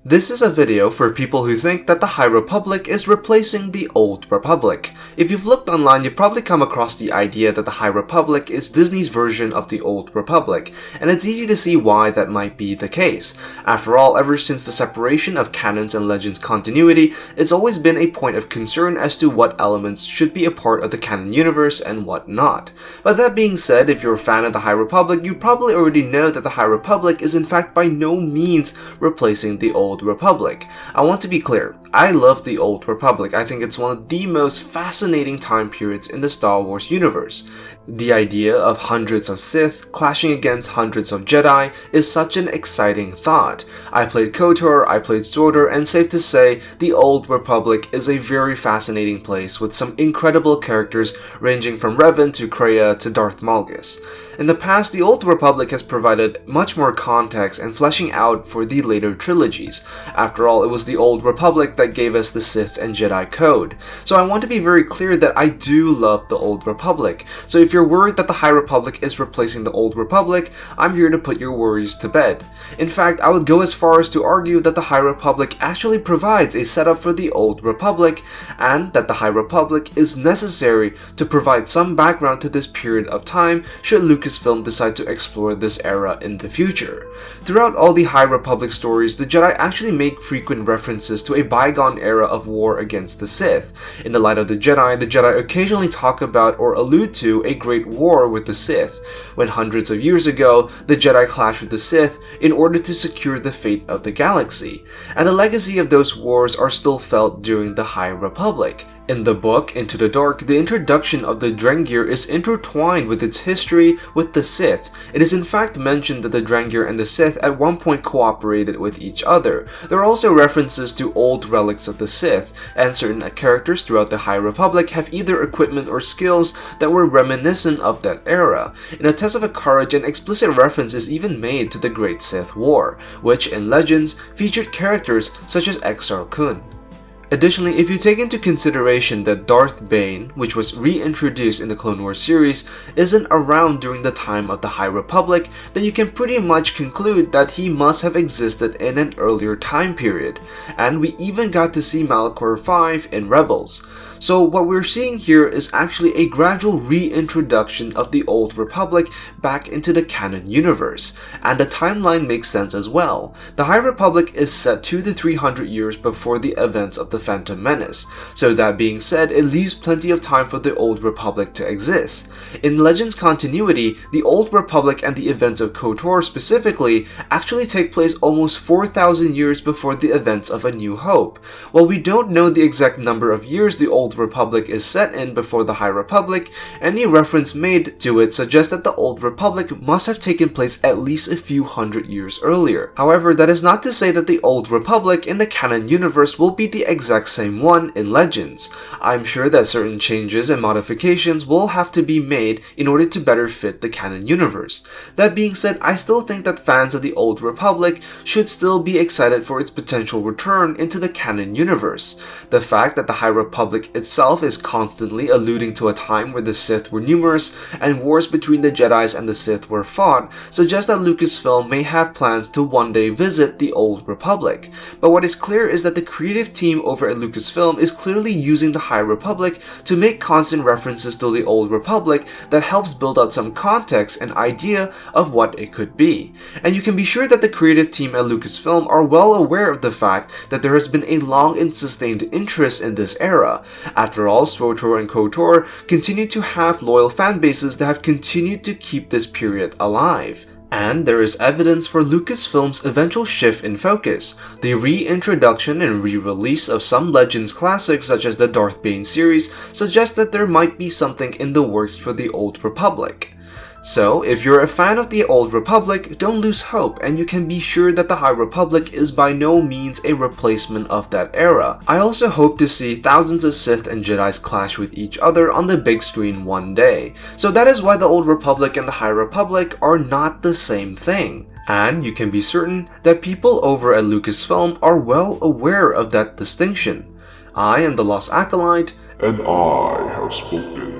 This is a video for people who think that the High Republic is replacing the Old Republic. If you've looked online, you've probably come across the idea that the High Republic is Disney's version of the Old Republic, and it's easy to see why that might be the case. After all, ever since the separation of Canon's and Legends continuity, it's always been a point of concern as to what elements should be a part of the canon universe and what not. But that being said, if you're a fan of the High Republic, you probably already know that the High Republic is in fact by no means replacing the Old Republic. I want to be clear, I love the Old Republic. I think it's one of the most fascinating time periods in the Star Wars universe. The idea of hundreds of Sith clashing against hundreds of Jedi is such an exciting thought. I played KOTOR, I played SWOTOR, and safe to say, the Old Republic is a very fascinating place with some incredible characters ranging from Revan to Kreia to Darth malgus. In the past, the Old Republic has provided much more context and fleshing out for the later trilogies. After all, it was the Old Republic that gave us the Sith and Jedi code. So I want to be very clear that I do love the Old Republic. So if you're worried that the High Republic is replacing the Old Republic, I'm here to put your worries to bed. In fact, I would go as far as to argue that the High Republic actually provides a setup for the Old Republic, and that the High Republic is necessary to provide some background to this period of time should Lucasfilm decide to explore this era in the future. Throughout all the High Republic stories, the Jedi actually make frequent references to a bygone era of war against the Sith. In the Light of the Jedi occasionally talk about or allude to a great war with the Sith, when hundreds of years ago, the Jedi clashed with the Sith in order to secure the fate of the galaxy, and the legacy of those wars are still felt during the High Republic. In the book, Into the Dark, the introduction of the Drengir is intertwined with its history with the Sith. It is in fact mentioned that the Drengir and the Sith at one point cooperated with each other. There are also references to old relics of the Sith, and certain characters throughout the High Republic have either equipment or skills that were reminiscent of that era. In A Test of Courage, an explicit reference is even made to the Great Sith War, which in Legends featured characters such as Exar Kun. Additionally, if you take into consideration that Darth Bane, which was reintroduced in the Clone Wars series, isn't around during the time of the High Republic, then you can pretty much conclude that he must have existed in an earlier time period. And we even got to see Malachor V in Rebels. So what we're seeing here is actually a gradual reintroduction of the Old Republic back into the canon universe, and the timeline makes sense as well. The High Republic is set 200 to 300 years before the events of the Phantom Menace, so that being said, it leaves plenty of time for the Old Republic to exist. In Legends continuity, the Old Republic and the events of KOTOR specifically actually take place almost 4,000 years before the events of A New Hope. While we don't know the exact number of years the Old Republic is set in before the High Republic, any reference made to it suggests that the Old Republic must have taken place at least a few hundred years earlier. However, that is not to say that the Old Republic in the canon universe will be the exact same one in Legends. I'm sure that certain changes and modifications will have to be made in order to better fit the canon universe. That being said, I still think that fans of the Old Republic should still be excited for its potential return into the canon universe. The fact that the High Republic itself is constantly alluding to a time where the Sith were numerous and wars between the Jedis and the Sith were fought suggests that Lucasfilm may have plans to one day visit the Old Republic. But what is clear is that the creative team over at Lucasfilm is clearly using the High Republic to make constant references to the Old Republic that helps build out some context and idea of what it could be. And you can be sure that the creative team at Lucasfilm are well aware of the fact that there has been a long and sustained interest in this era. After all, SWOTOR and KOTOR continue to have loyal fan bases that have continued to keep this period alive. And there is evidence for Lucasfilm's eventual shift in focus. The reintroduction and re-release of some Legends classics such as the Darth Bane series suggests that there might be something in the works for the Old Republic. So, if you're a fan of the Old Republic, don't lose hope, and you can be sure that the High Republic is by no means a replacement of that era. I also hope to see thousands of Sith and Jedis clash with each other on the big screen one day. So that is why the Old Republic and the High Republic are not the same thing. And you can be certain that people over at Lucasfilm are well aware of that distinction. I am the Lost Acolyte, and I have spoken.